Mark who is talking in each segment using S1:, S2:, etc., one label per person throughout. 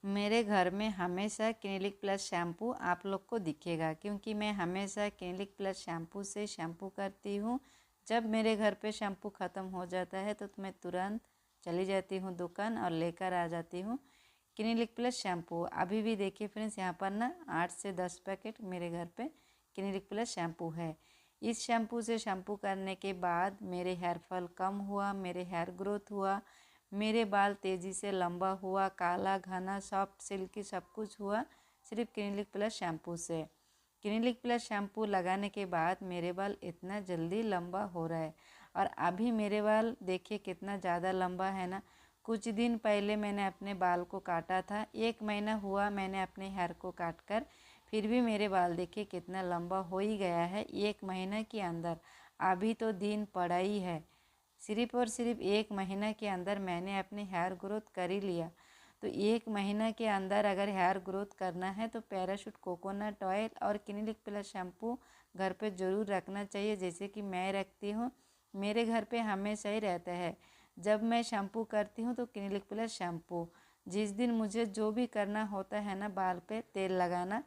S1: मेरे घर में हमेशा क्लिनिक प्लस शैम्पू आप लोग को दिखेगा, क्योंकि मैं हमेशा क्लिनिक प्लस शैम्पू से शैम्पू करती हूँ। जब मेरे घर पे शैम्पू ख़त्म हो जाता है तो मैं तुरंत चली जाती हूँ दुकान और लेकर आ जाती हूँ क्लिनिक प्लस शैम्पू। अभी भी देखिए फ्रेंड्स, यहाँ पर ना 8 से 10 पैकेट मेरे घर पे क्लिनिक प्लस शैम्पू है। इस शैम्पू से शैम्पू करने के बाद मेरे हेयर फॉल कम हुआ, मेरे हेयर ग्रोथ हुआ, मेरे बाल तेज़ी से लंबा हुआ, काला घना सॉफ्ट सिल्की सब कुछ हुआ सिर्फ क्लिनिक प्लस शैम्पू से। क्लिनिक प्लस शैम्पू लगाने के बाद मेरे बाल इतना जल्दी लंबा हो रहा है। और अभी मेरे बाल देखिए कितना ज़्यादा लंबा है ना। कुछ दिन पहले मैंने अपने बाल को काटा था, 1 महीना हुआ मैंने अपने हेयर को काट कर, फिर भी मेरे बाल देखिए कितना लंबा हो ही गया है 1 महीना के अंदर। अभी तो दिन पड़ा ही है, सिर्फ और सिर्फ 1 महीना के अंदर मैंने अपने हेयर ग्रोथ कर ही लिया। तो 1 महीना के अंदर अगर हेयर ग्रोथ करना है तो पैराशूट कोकोनट ऑयल और क्लिनिक प्लस शैम्पू घर पे ज़रूर रखना चाहिए, जैसे कि मैं रखती हूँ। मेरे घर पे हमेशा ही रहता है। जब मैं शैम्पू करती हूँ तो क्लिनिक प्लस शैम्पू। जिस दिन मुझे जो भी करना होता है ना बाल पे तेल लगाना,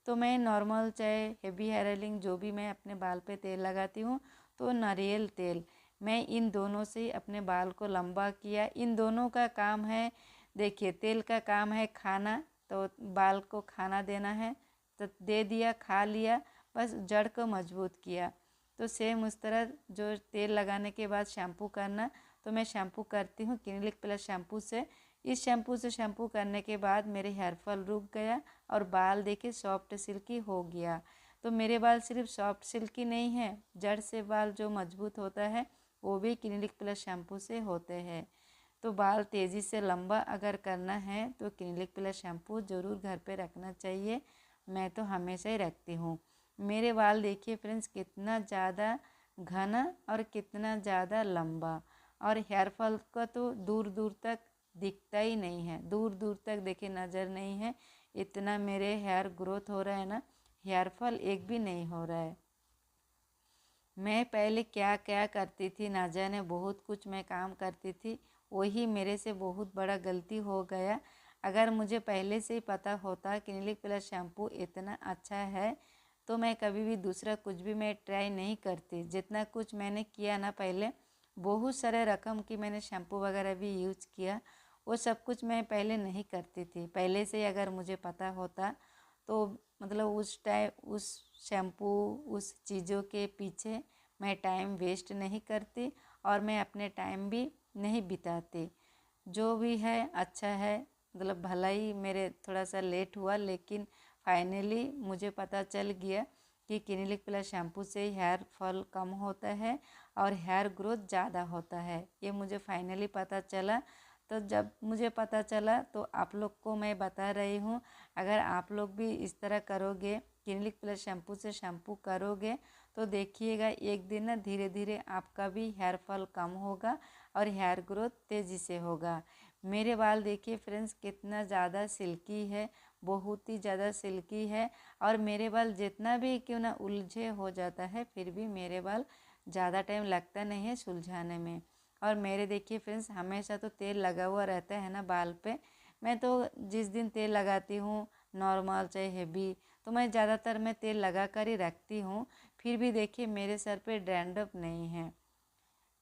S1: तो मैं नॉर्मल चाहे हेवी हेयर ऑयलिंग जो भी मैं अपने बाल पे तेल लगाती हूँ तो नारियल तेल, मैं इन दोनों से ही अपने बाल को लंबा किया। इन दोनों का काम है, देखिए तेल का काम है खाना, तो बाल को खाना देना है तो दे दिया, खा लिया, बस जड़ को मजबूत किया। तो सेम उस तरह जो तेल लगाने के बाद शैम्पू करना, तो मैं शैम्पू करती हूँ क्लिनिक प्लस शैम्पू से। इस शैम्पू से शैम्पू करने के बाद मेरे हेयर फॉल रुक गया और बाल देखिए सॉफ्ट सिल्की हो गया। तो मेरे बाल सिर्फ सॉफ्ट सिल्की नहीं है, जड़ से बाल जो मजबूत होता है वो भी क्लिनिक प्लस शैम्पू से होते हैं। तो बाल तेज़ी से लंबा अगर करना है तो क्लिनिक प्लस शैम्पू ज़रूर घर पे रखना चाहिए। मैं तो हमेशा ही रखती हूँ। मेरे बाल देखिए फ्रेंड्स कितना ज़्यादा घना और कितना ज़्यादा लंबा, और हेयर फॉल का तो दूर दूर तक दिखता ही नहीं है, दूर दूर तक देखिए नज़र नहीं है। इतना मेरे हेयर ग्रोथ हो रहा है ना, हेयर फॉल एक भी नहीं हो रहा है। मैं पहले क्या क्या करती थी ना जाने, बहुत कुछ मैं काम करती थी, वही मेरे से बहुत बड़ा गलती हो गया। अगर मुझे पहले से ही पता होता क्लिनिक प्लस शैम्पू इतना अच्छा है तो मैं कभी भी दूसरा कुछ भी मैं ट्राई नहीं करती। जितना कुछ मैंने किया ना पहले, बहुत सारे रकम की मैंने शैम्पू वगैरह भी यूज किया, वो सब कुछ मैं पहले नहीं करती थी। पहले से ही अगर मुझे पता होता तो मतलब उस टाइम उस शैम्पू उस चीज़ों के पीछे मैं टाइम वेस्ट नहीं करती और मैं अपने टाइम भी नहीं बिताती। जो भी है अच्छा है, मतलब भला ही मेरे थोड़ा सा लेट हुआ, लेकिन फाइनली मुझे पता चल गया कि क्लिनिक प्लस शैम्पू से हेयर फॉल कम होता है और हेयर ग्रोथ ज़्यादा होता है, ये मुझे फाइनली पता चला। तो जब मुझे पता चला तो आप लोग को मैं बता रही हूँ, अगर आप लोग भी इस तरह करोगे, क्लिनिक प्लस शैम्पू से शैम्पू करोगे, तो देखिएगा एक दिन ना धीरे धीरे आपका भी हेयर फॉल कम होगा और हेयर ग्रोथ तेज़ी से होगा। मेरे बाल देखिए फ्रेंड्स कितना ज़्यादा सिल्की है, बहुत ही ज़्यादा सिल्की है। और मेरे बाल जितना भी क्यों ना उलझे हो जाता है, फिर भी मेरे बाल ज़्यादा टाइम लगता नहीं है सुलझाने में। और मेरे देखिए फ्रेंड्स हमेशा तो तेल लगा हुआ रहता है ना बाल पे। मैं तो जिस दिन तेल लगाती हूँ, नॉर्मल चाहे हेवी, तो मैं ज़्यादातर मैं तेल लगा कर ही रखती हूँ। फिर भी देखिए मेरे सर पे डैंड्रफ नहीं है।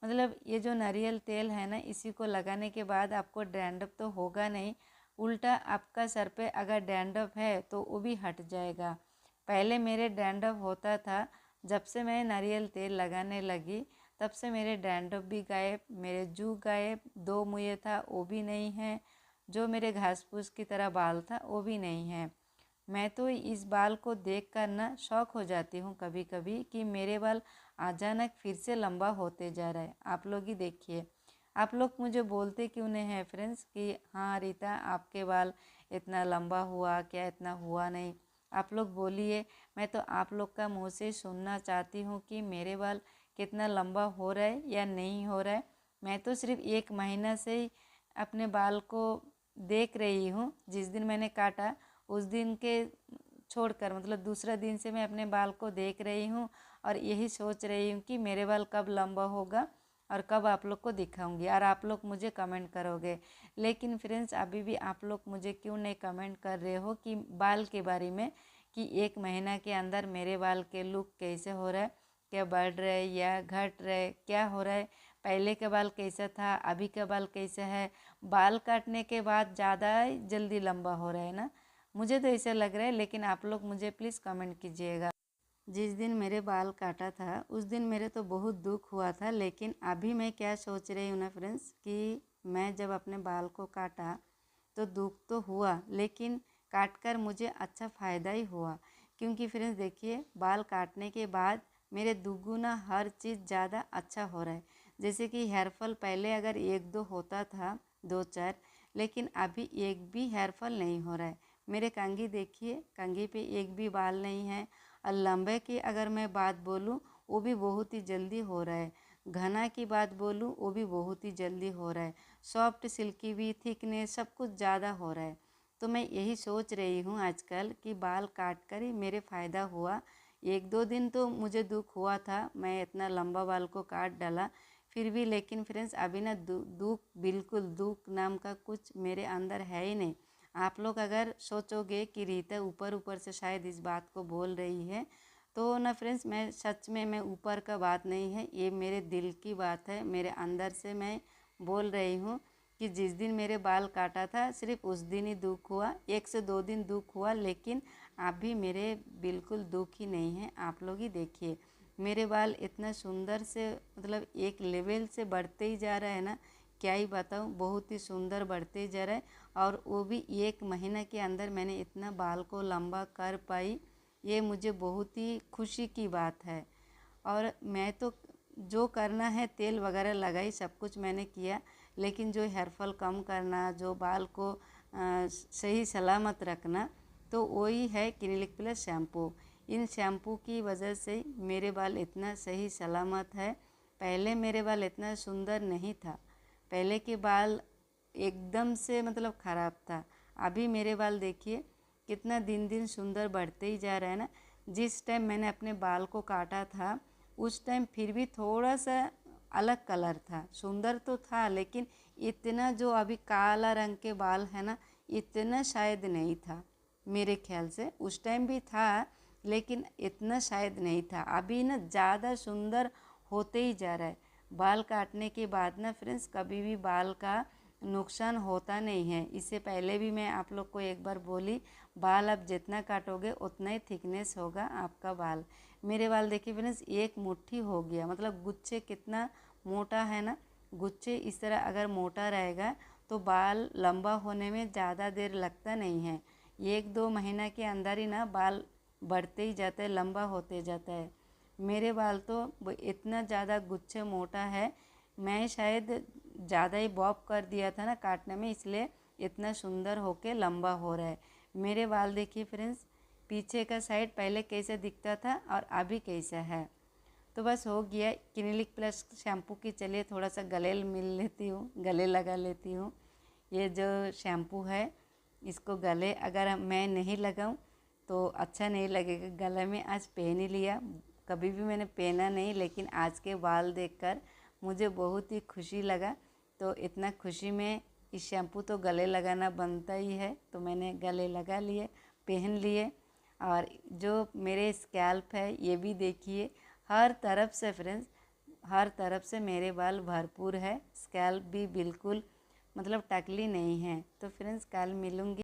S1: मतलब ये जो नारियल तेल है ना, इसी को लगाने के बाद आपको डैंड्रफ तो होगा नहीं, उल्टा आपका सर पे अगर डैंड्रफ है तो वो भी हट जाएगा। पहले मेरे डैंड्रफ होता था, जब से मैं नारियल तेल लगाने लगी तब से मेरे डैंड्रफ भी गायब, मेरे जू गायब, 2 मुँहे था वो भी नहीं है, जो मेरे घास फूस की तरह बाल था वो भी नहीं है। मैं तो इस बाल को देख कर ना शौक हो जाती हूँ कभी कभी कि मेरे बाल अचानक फिर से लंबा होते जा रहा है। आप लोग ही देखिए, आप लोग मुझे बोलते क्यों नहीं है फ्रेंड्स कि हाँ रीता आपके बाल इतना लंबा हुआ क्या, इतना हुआ नहीं। आप लोग बोलिए, मैं तो आप लोग का मुँह से सुनना चाहती हूँ कि मेरे बाल कितना लंबा हो रहा है या नहीं हो रहा है। मैं तो सिर्फ 1 महीना से ही अपने बाल को देख रही हूँ। जिस दिन मैंने काटा उस दिन के छोड़कर, मतलब दूसरा दिन से मैं अपने बाल को देख रही हूँ और यही सोच रही हूँ कि मेरे बाल कब लंबा होगा और कब आप लोग को दिखाऊंगी, और आप लोग मुझे कमेंट करोगे। लेकिन फ्रेंड्स अभी भी आप लोग मुझे क्यों नहीं कमेंट कर रहे हो कि बाल के बारे में, कि 1 महीना के अंदर मेरे बाल के लुक कैसे हो रहा है, क्या बढ़ रहे या घट रहे, क्या हो रहा है, पहले का बाल कैसा था, अभी का बाल कैसा है। बाल काटने के बाद ज़्यादा जल्दी लंबा हो रहा है ना, मुझे तो ऐसा लग रहा है। लेकिन आप लोग मुझे प्लीज़ कमेंट कीजिएगा। जिस दिन मेरे बाल काटा था उस दिन मेरे तो बहुत दुख हुआ था। लेकिन अभी मैं क्या सोच रही हूँ ना फ्रेंड्स, कि मैं जब अपने बाल को काटा तो दुख तो हुआ, लेकिन काट कर मुझे अच्छा फ़ायदा ही हुआ। क्योंकि फ्रेंड्स देखिए, बाल काटने के बाद मेरे दुगुना हर चीज़ ज़्यादा अच्छा हो रहा है। जैसे कि हेयर फॉल पहले अगर 1-2 होता था, 2-4, लेकिन अभी एक भी हेयर फॉल नहीं हो रहा है। मेरे कंघी देखिए, कंघी पे एक भी बाल नहीं है। और लंबे की अगर मैं बात बोलूँ, वो भी बहुत ही जल्दी हो रहा है। घना की बात बोलूँ, वो भी बहुत ही जल्दी हो रहा है। सॉफ्ट, सिल्की भी, थिकनेस सब कुछ ज़्यादा हो रहा है। तो मैं यही सोच रही हूँ आजकल कि बाल काट कर ही मेरे फ़ायदा हुआ। 1-2 दिन तो मुझे दुख हुआ था, मैं इतना लंबा बाल को काट डाला फिर भी। लेकिन फ्रेंड्स अभी ना दुख, बिल्कुल दुख नाम का कुछ मेरे अंदर है ही नहीं। आप लोग अगर सोचोगे कि रीता ऊपर ऊपर से शायद इस बात को बोल रही है, तो ना फ्रेंड्स मैं सच में, मैं ऊपर का बात नहीं है, ये मेरे दिल की बात है। मेरे अंदर से मैं बोल रही हूँ कि जिस दिन मेरे बाल काटा था सिर्फ उस दिन ही दुख हुआ, 1 से 2 दिन दुख हुआ। लेकिन अभी मेरे बिल्कुल दुख ही नहीं है। आप लोग ही देखिए, मेरे बाल इतना सुंदर से, मतलब एक लेवल से बढ़ते ही जा रहा है ना, क्या ही बताऊँ, बहुत ही सुंदर बढ़ते ही जा रहा है। और वो भी 1 महीना के अंदर मैंने इतना बाल को लंबा कर पाई, ये मुझे बहुत ही खुशी की बात है। और मैं तो जो करना है, तेल वगैरह लगाई, सब कुछ मैंने किया। लेकिन जो हेयर फॉल कम करना, जो बाल को सही सलामत रखना, तो वही है क्लिनिक प्लस शैम्पू। इन शैम्पू की वजह से मेरे बाल इतना सही सलामत है। पहले मेरे बाल इतना सुंदर नहीं था, पहले के बाल एकदम से मतलब ख़राब था। अभी मेरे बाल देखिए कितना दिन दिन सुंदर बढ़ते ही जा रहा है ना। जिस टाइम मैंने अपने बाल को काटा था उस टाइम फिर भी थोड़ा सा अलग कलर था, सुंदर तो था, लेकिन इतना जो अभी काला रंग के बाल है ना, इतना शायद नहीं था मेरे ख्याल से। उस टाइम भी था लेकिन इतना शायद नहीं था। अभी ना ज़्यादा सुंदर होते ही जा रहा है। बाल काटने के बाद ना फ्रेंड्स कभी भी बाल का नुकसान होता नहीं है। इससे पहले भी मैं आप लोग को एक बार बोली, बाल आप जितना काटोगे उतना ही थिकनेस होगा आपका बाल। मेरे बाल देखिए फ्रेंड्स, एक मुट्ठी हो गया, मतलब गुच्छे कितना मोटा है ना। गुच्छे इस तरह अगर मोटा रहेगा तो बाल लंबा होने में ज़्यादा देर लगता नहीं है। 1-2 महीना के अंदर ही ना बाल बढ़ते ही जाता है, लंबा होते जाता है। मेरे बाल तो इतना ज़्यादा गुच्छे मोटा है, मैं शायद ज़्यादा ही बॉब कर दिया था ना काटने में, इसलिए इतना सुंदर होके लंबा हो रहा है। मेरे बाल देखिए फ्रेंड्स, पीछे का साइड पहले कैसे दिखता था और अभी कैसा है। तो बस हो गया क्लिनिक प्लस शैम्पू की। चलिए थोड़ा सा गले मिल लेती हूँ, गले लगा लेती हूँ। ये जो शैम्पू है इसको गले अगर मैं नहीं लगाऊं तो अच्छा नहीं लगेगा गले में। आज पहन ही लिया, कभी भी मैंने पहना नहीं, लेकिन आज के बाल देखकर मुझे बहुत ही खुशी लगा। तो इतना खुशी में इस शैम्पू तो गले लगाना बनता ही है, तो मैंने गले लगा लिए, पहन लिए। और जो मेरे स्कैल्प है ये भी देखिए, हर तरफ से फ्रेंड्स, हर तरफ से मेरे बाल भरपूर है। स्कैल्प भी बिल्कुल मतलब टकली नहीं है। तो फ्रेंड्स कल मिलूँगी।